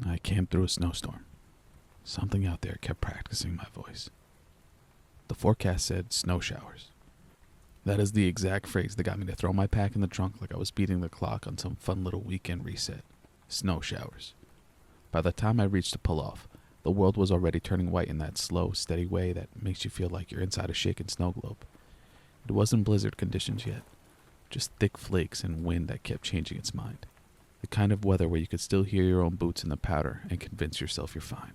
I camped through a snowstorm. Something out there kept practicing my voice. The forecast said snow showers. That is the exact phrase that got me to throw my pack in the trunk like I was beating the clock on some fun little weekend reset. Snow showers. By the time I reached the pull-off, the world was already turning white in that slow, steady way that makes you feel like you're inside a shaken snow globe. It wasn't blizzard conditions yet, just thick flakes and wind that kept changing its mind. The kind of weather where you could still hear your own boots in the powder and convince yourself you're fine.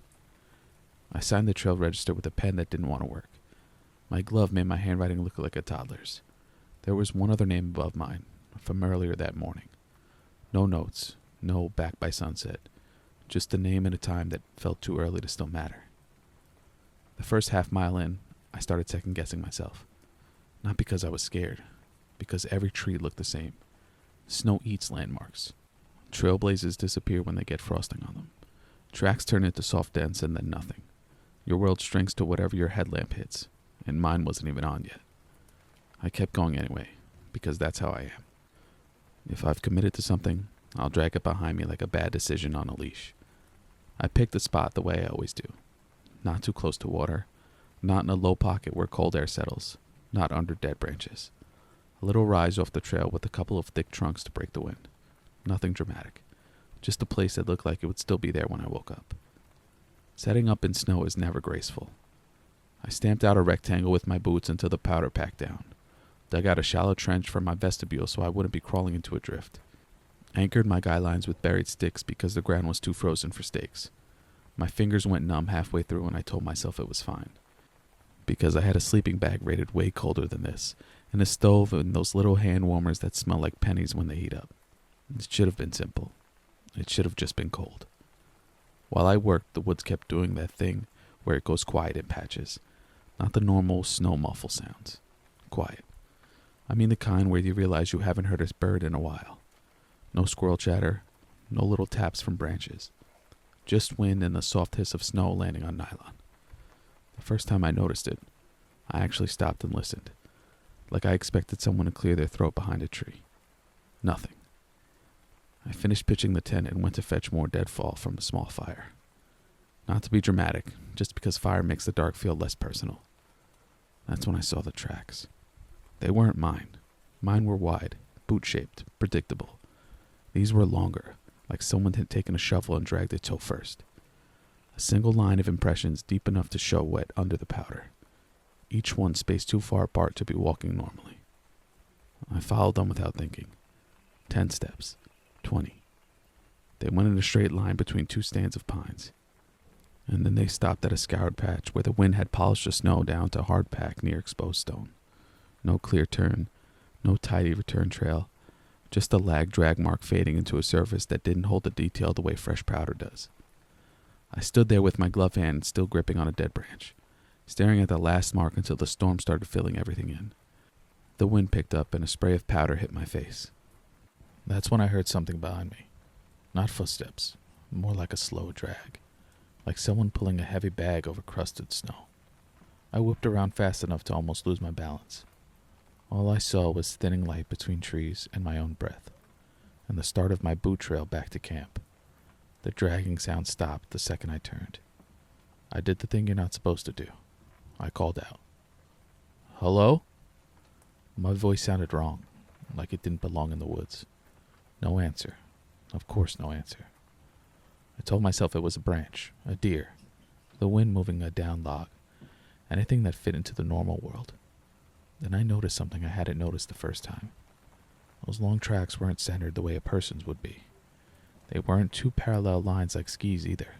I signed the trail register with a pen that didn't want to work. My glove made my handwriting look like a toddler's. There was one other name above mine, from earlier that morning. No notes, no back by sunset, just a name and a time that felt too early to still matter. The first half mile in, I started second guessing myself. Not because I was scared, because every tree looked the same. Snow eats landmarks. Trailblazers disappear when they get frosting on them. Tracks turn into soft dents and then nothing. Your world shrinks to whatever your headlamp hits, and mine wasn't even on yet. I kept going anyway, because that's how I am. If I've committed to something, I'll drag it behind me like a bad decision on a leash. I picked the spot the way I always do. Not too close to water, not in a low pocket where cold air settles, not under dead branches. A little rise off the trail with a couple of thick trunks to break the wind. Nothing dramatic, just a place that looked like it would still be there when I woke up. Setting up in snow is never graceful. I stamped out a rectangle with my boots until the powder packed down. Dug out a shallow trench for my vestibule so I wouldn't be crawling into a drift. Anchored my guy lines with buried sticks because the ground was too frozen for stakes. My fingers went numb halfway through and I told myself it was fine. Because I had a sleeping bag rated way colder than this, and a stove and those little hand warmers that smell like pennies when they heat up. It should have been simple. It should have just been cold. While I worked, the woods kept doing that thing where it goes quiet in patches. Not the normal snow muffle sounds. Quiet. I mean the kind where you realize you haven't heard a bird in a while. No squirrel chatter, no little taps from branches. Just wind and the soft hiss of snow landing on nylon. The first time I noticed it, I actually stopped and listened, like I expected someone to clear their throat behind a tree. Nothing. I finished pitching the tent and went to fetch more deadfall from a small fire. Not to be dramatic, just because fire makes the dark feel less personal. That's when I saw the tracks. They weren't mine. Mine were wide, boot-shaped, predictable. These were longer, like someone had taken a shovel and dragged it toe first. A single line of impressions deep enough to show wet under the powder. Each one spaced too far apart to be walking normally. I followed them without thinking. 10 steps. 20. They went in a straight line between two stands of pines. And then they stopped at a scoured patch where the wind had polished the snow down to hard pack near exposed stone. No clear turn, no tidy return trail, just a lag drag mark fading into a surface that didn't hold the detail the way fresh powder does. I stood there with my glove hand still gripping on a dead branch, staring at the last mark until the storm started filling everything in. The wind picked up and a spray of powder hit my face. That's when I heard something behind me. Not footsteps, more like a slow drag, like someone pulling a heavy bag over crusted snow. I whipped around fast enough to almost lose my balance. All I saw was thinning light between trees and my own breath, and the start of my boot trail back to camp. The dragging sound stopped the second I turned. I did the thing you're not supposed to do. I called out. "Hello?" My voice sounded wrong, like it didn't belong in the woods. No answer. Of course no answer. I told myself it was a branch, a deer, the wind moving a down log, anything that fit into the normal world. Then I noticed something I hadn't noticed the first time. Those long tracks weren't centered the way a person's would be. They weren't two parallel lines like skis either.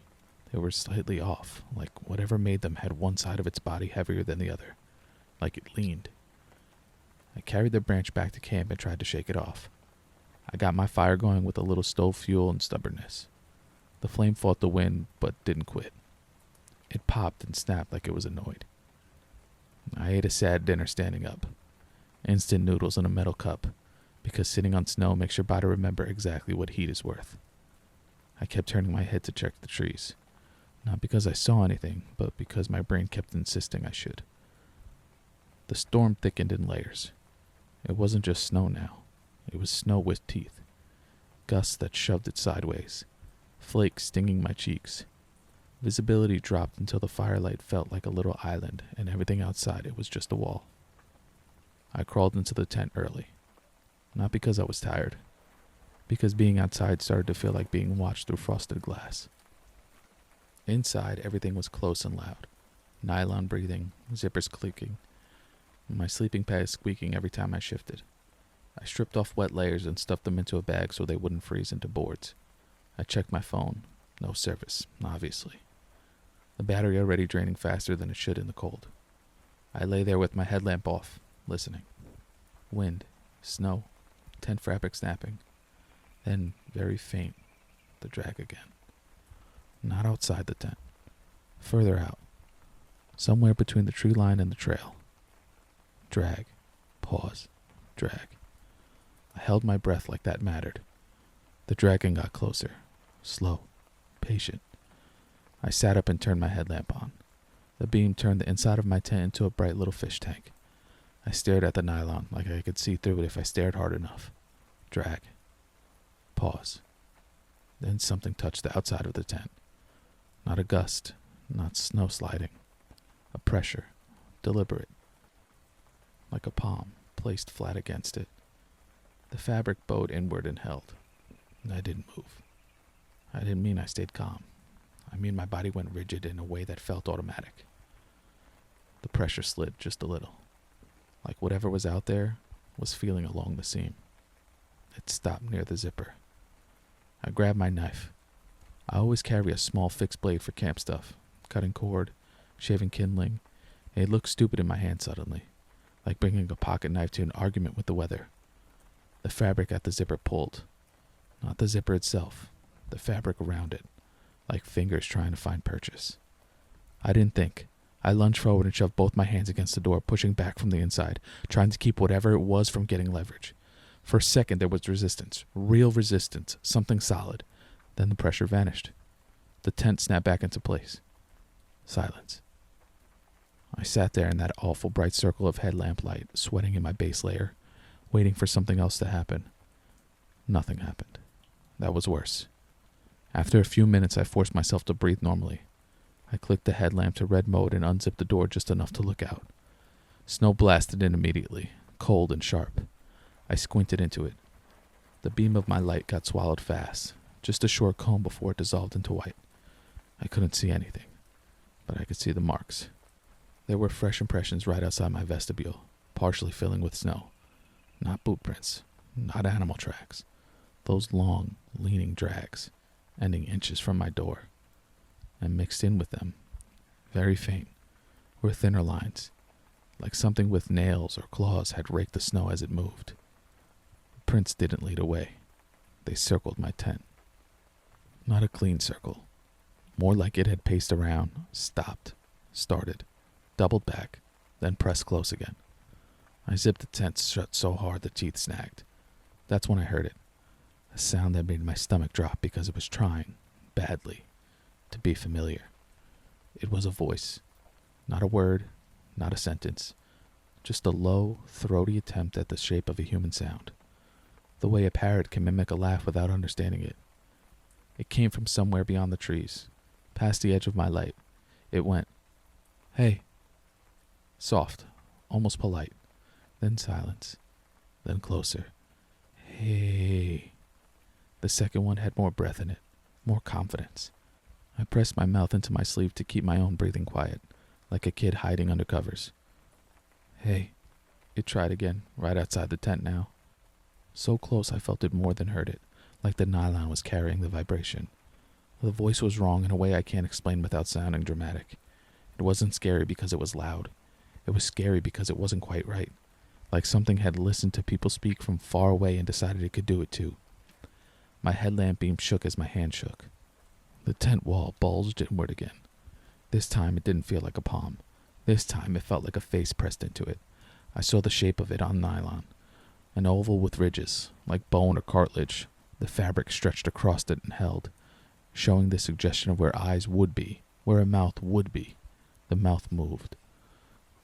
They were slightly off, like whatever made them had one side of its body heavier than the other, like it leaned. I carried the branch back to camp and tried to shake it off. I got my fire going with a little stove fuel and stubbornness. The flame fought the wind, but didn't quit. It popped and snapped like it was annoyed. I ate a sad dinner standing up. Instant noodles in a metal cup, because sitting on snow makes your body remember exactly what heat is worth. I kept turning my head to check the trees. Not because I saw anything, but because my brain kept insisting I should. The storm thickened in layers. It wasn't just snow now. It was snow with teeth. Gusts that shoved it sideways. flakes stinging my cheeks. Visibility dropped until the firelight felt like a little island, and everything outside it was just a wall. I crawled into the tent early. Not because I was tired. Because being outside started to feel like being watched through frosted glass. Inside, everything was close and loud. Nylon breathing, zippers clicking, my sleeping pad squeaking every time I shifted. I stripped off wet layers and stuffed them into a bag so they wouldn't freeze into boards. I checked my phone. No service, obviously. The battery already draining faster than it should in the cold. I lay there with my headlamp off, listening. Wind, snow, tent fabric snapping. Then, very faint, the drag again. Not outside the tent. Further out. Somewhere between the tree line and the trail. Drag. Pause. Drag. I held my breath like that mattered. The dragging got closer. Slow. Patient. I sat up and turned my headlamp on. The beam turned the inside of my tent into a bright little fish tank. I stared at the nylon like I could see through it if I stared hard enough. Drag. Pause. Then something touched the outside of the tent. Not a gust, not snow sliding. A pressure, deliberate. Like a palm placed flat against it. The fabric bowed inward and held. I didn't move. I didn't mean I stayed calm. I mean my body went rigid in a way that felt automatic. The pressure slid just a little. Like whatever was out there was feeling along the seam. It stopped near the zipper. I grabbed my knife. I always carry a small fixed blade for camp stuff, cutting cord, shaving kindling. It looked stupid in my hand suddenly, like bringing a pocket knife to an argument with the weather. The fabric at the zipper pulled. Not the zipper itself, the fabric around it, like fingers trying to find purchase. I didn't think. I lunged forward and shoved both my hands against the door, pushing back from the inside, trying to keep whatever it was from getting leverage. For a second there was resistance, real resistance, something solid. Then the pressure vanished. The tent snapped back into place. Silence. I sat there in that awful bright circle of headlamp light, sweating in my base layer, waiting for something else to happen. Nothing happened. That was worse. After a few minutes, I forced myself to breathe normally. I clicked the headlamp to red mode and unzipped the door just enough to look out. Snow blasted in immediately, cold and sharp. I squinted into it. The beam of my light got swallowed fast, just a short comb before it dissolved into white. I couldn't see anything, but I could see the marks. There were fresh impressions right outside my vestibule, partially filling with snow. Not boot prints, not animal tracks. Those long, leaning drags, ending inches from my door. And mixed in with them, very faint, were thinner lines, like something with nails or claws had raked the snow as it moved. The prints didn't lead away. They circled my tent. Not a clean circle. More like it had paced around, stopped, started, doubled back, then pressed close again. I zipped the tent shut so hard the teeth snagged. That's when I heard it. A sound that made my stomach drop because it was trying, badly, to be familiar. It was a voice. Not a word, not a sentence. Just a low, throaty attempt at the shape of a human sound. The way a parrot can mimic a laugh without understanding it. It came from somewhere beyond the trees, past the edge of my light. It went, "Hey." Soft, almost polite. Then silence. Then closer. "Hey." The second one had more breath in it, more confidence. I pressed my mouth into my sleeve to keep my own breathing quiet, like a kid hiding under covers. "Hey." It tried again, right outside the tent now. So close I felt it more than heard it, like the nylon was carrying the vibration. The voice was wrong in a way I can't explain without sounding dramatic. It wasn't scary because it was loud. It was scary because it wasn't quite right, like something had listened to people speak from far away and decided it could do it too. My headlamp beam shook as my hand shook. The tent wall bulged inward again. This time it didn't feel like a palm. This time it felt like a face pressed into it. I saw the shape of it on nylon. An oval with ridges, like bone or cartilage. The fabric stretched across it and held, showing the suggestion of where eyes would be, where a mouth would be. The mouth moved.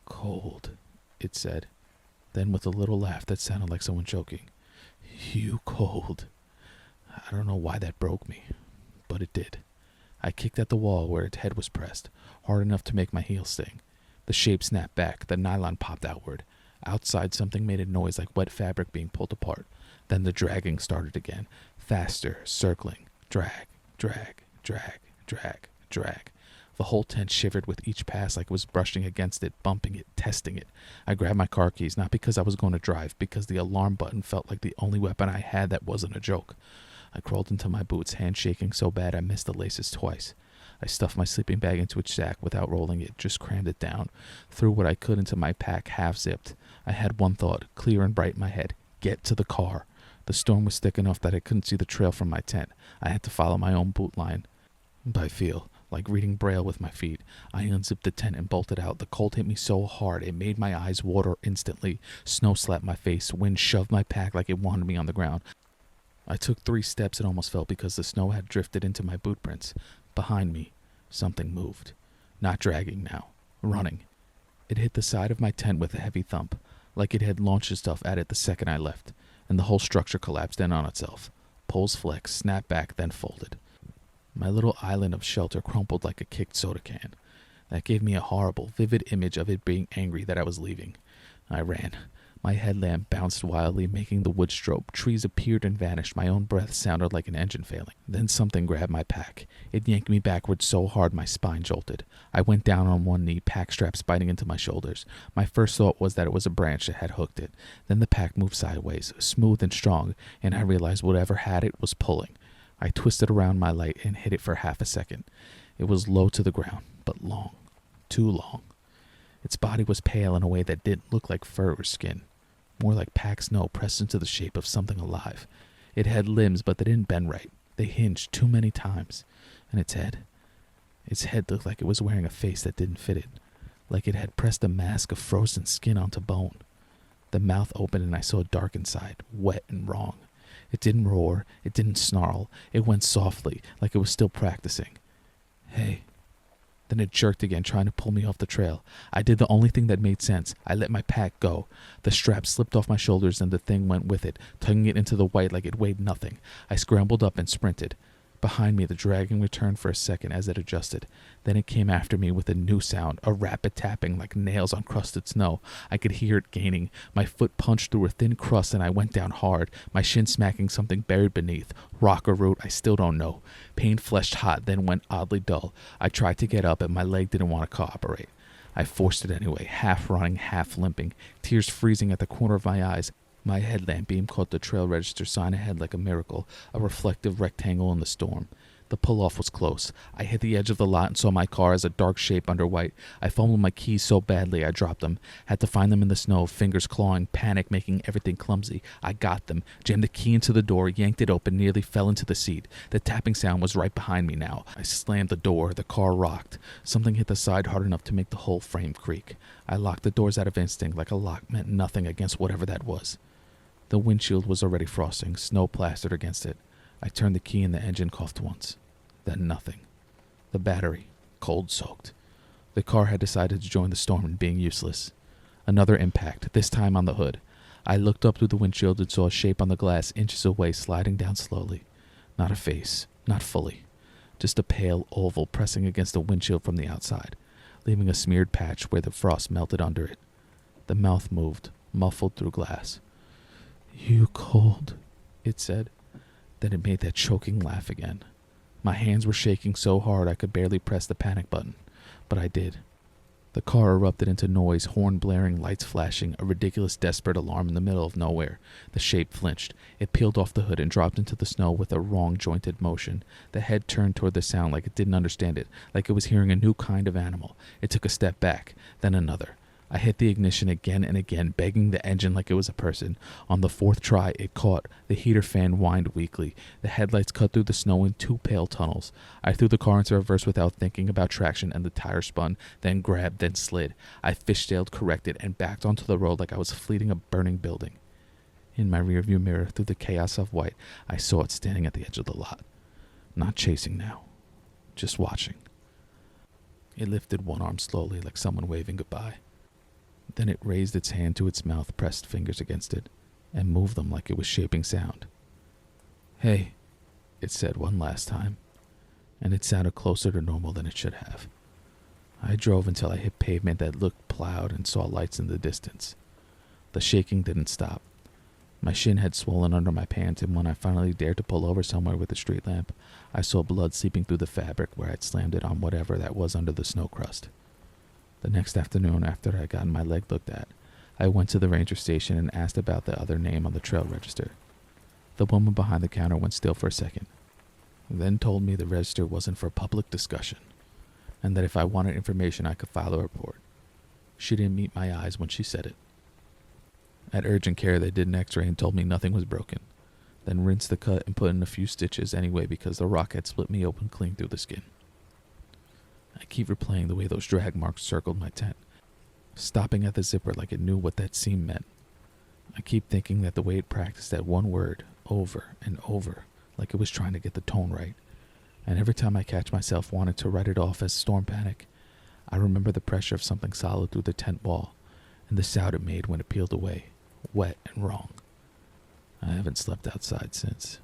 "Cold," it said. Then with a little laugh that sounded like someone choking. "You cold." I don't know why that broke me. but it did. I kicked at the wall where its head was pressed, hard enough to make my heel sting. The shape snapped back, the nylon popped outward. Outside, something made a noise like wet fabric being pulled apart. Then the dragging started again, faster, circling, drag, drag, drag, drag, drag. The whole tent shivered with each pass like it was brushing against it, bumping it, testing it. I grabbed my car keys, not because I was going to drive, because the alarm button felt like the only weapon I had that wasn't a joke. I crawled into my boots, hands shaking so bad I missed the laces twice. I stuffed my sleeping bag into its sack without rolling it, just crammed it down, threw what I could into my pack half-zipped. I had one thought, clear and bright in my head: get to the car. The storm was thick enough that I couldn't see the trail from my tent. I had to follow my own boot line by feel, like reading Braille with my feet. I unzipped the tent and bolted out. The cold hit me so hard it made my eyes water instantly. Snow slapped my face. Wind shoved my pack like it wanted me on the ground. I took 3 steps and almost fell because the snow had drifted into my boot prints. Behind me, something moved. Not dragging now. Running. It hit the side of my tent with a heavy thump, like it had launched itself at it the second I left, and the whole structure collapsed in on itself. Poles flexed, snapped back, then folded. My little island of shelter crumpled like a kicked soda can. That gave me a horrible, vivid image of it being angry that I was leaving. I ran. My headlamp bounced wildly, making the wood strobe. Trees appeared and vanished. My own breath sounded like an engine failing. Then something grabbed my pack. It yanked me backwards so hard my spine jolted. I went down on one knee, pack straps biting into my shoulders. My first thought was that it was a branch that had hooked it. Then the pack moved sideways, smooth and strong, and I realized whatever had it was pulling. I twisted around my light and hit it for half a second. It was low to the ground, but long. Too long. Its body was pale in a way that didn't look like fur or skin. More like packed snow pressed into the shape of something alive. It had limbs, but they didn't bend right. They hinged too many times. And its head looked like it was wearing a face that didn't fit it, like it had pressed a mask of frozen skin onto bone. The mouth opened and I saw dark inside, wet and wrong. It didn't roar, it didn't snarl, it went softly, like it was still practicing. Hey. Then it jerked again, trying to pull me off the trail. I did the only thing that made sense. I let my pack go. The strap slipped off my shoulders and the thing went with it, tugging it into the white like it weighed nothing. I scrambled up and sprinted. Behind me, the dragging returned for a second as it adjusted. Then it came after me with a new sound, a rapid tapping like nails on crusted snow. I could hear it gaining. My foot punched through a thin crust and I went down hard, my shin smacking something buried beneath. Rock or root, I still don't know. Pain fleshed hot, then went oddly dull. I tried to get up and my leg didn't want to cooperate. I forced it anyway, half running, half limping, tears freezing at the corner of my eyes. My headlamp beam caught the trail register sign ahead like a miracle, a reflective rectangle in the storm. The pull-off was close. I hit the edge of the lot and saw my car as a dark shape under white. I fumbled my keys so badly I dropped them. Had to find them in the snow, fingers clawing, panic making everything clumsy. I got them, jammed the key into the door, yanked it open, nearly fell into the seat. The tapping sound was right behind me now. I slammed the door. The car rocked. Something hit the side hard enough to make the whole frame creak. I locked the doors out of instinct, like a lock meant nothing against whatever that was. The windshield was already frosting, snow plastered against it. I turned the key and the engine coughed once. Then nothing. The battery, cold soaked. The car had decided to join the storm in being useless. Another impact, this time on the hood. I looked up through the windshield and saw a shape on the glass inches away sliding down slowly. Not a face, not fully. Just a pale oval pressing against the windshield from the outside, leaving a smeared patch where the frost melted under it. The mouth moved, muffled through glass. "You cold," it said. Then it made that choking laugh again. My hands were shaking so hard I could barely press the panic button, but I did. The car erupted into noise, horn blaring, lights flashing, a ridiculous desperate alarm in the middle of nowhere. The shape flinched. It peeled off the hood and dropped into the snow with a wrong jointed motion. The head turned toward the sound like it didn't understand it, like it was hearing a new kind of animal. It took a step back, then another. I hit the ignition again and again, begging the engine like it was a person. On the 4th try, it caught. The heater fan whined weakly. The headlights cut through the snow in 2 pale tunnels. I threw the car into reverse without thinking about traction, and the tire spun, then grabbed, then slid. I fishtailed, corrected, and backed onto the road like I was fleeing a burning building. In my rearview mirror, through the chaos of white, I saw it standing at the edge of the lot. Not chasing now, just watching. It lifted one arm slowly like someone waving goodbye. Then it raised its hand to its mouth, pressed fingers against it, and moved them like it was shaping sound. "Hey," it said one last time. and it sounded closer to normal than it should have. I drove until I hit pavement that looked plowed and saw lights in the distance. The shaking didn't stop. My shin had swollen under my pants, and when I finally dared to pull over somewhere with a street lamp, I saw blood seeping through the fabric where I'd slammed it on whatever that was under the snow crust. The next afternoon, after I'd gotten my leg looked at, I went to the ranger station and asked about the other name on the trail register. The woman behind the counter went still for a second, then told me the register wasn't for public discussion, and that if I wanted information I could file a report. She didn't meet my eyes when she said it. At urgent care, they did an x-ray and told me nothing was broken, then rinsed the cut and put in a few stitches anyway because the rock had split me open clean through the skin. I keep replaying the way those drag marks circled my tent, stopping at the zipper like it knew what that seam meant. I keep thinking that the way it practiced that one word over and over, like it was trying to get the tone right, and every time I catch myself wanting to write it off as storm panic, I remember the pressure of something solid through the tent wall and the sound it made when it peeled away, wet and wrong. I haven't slept outside since.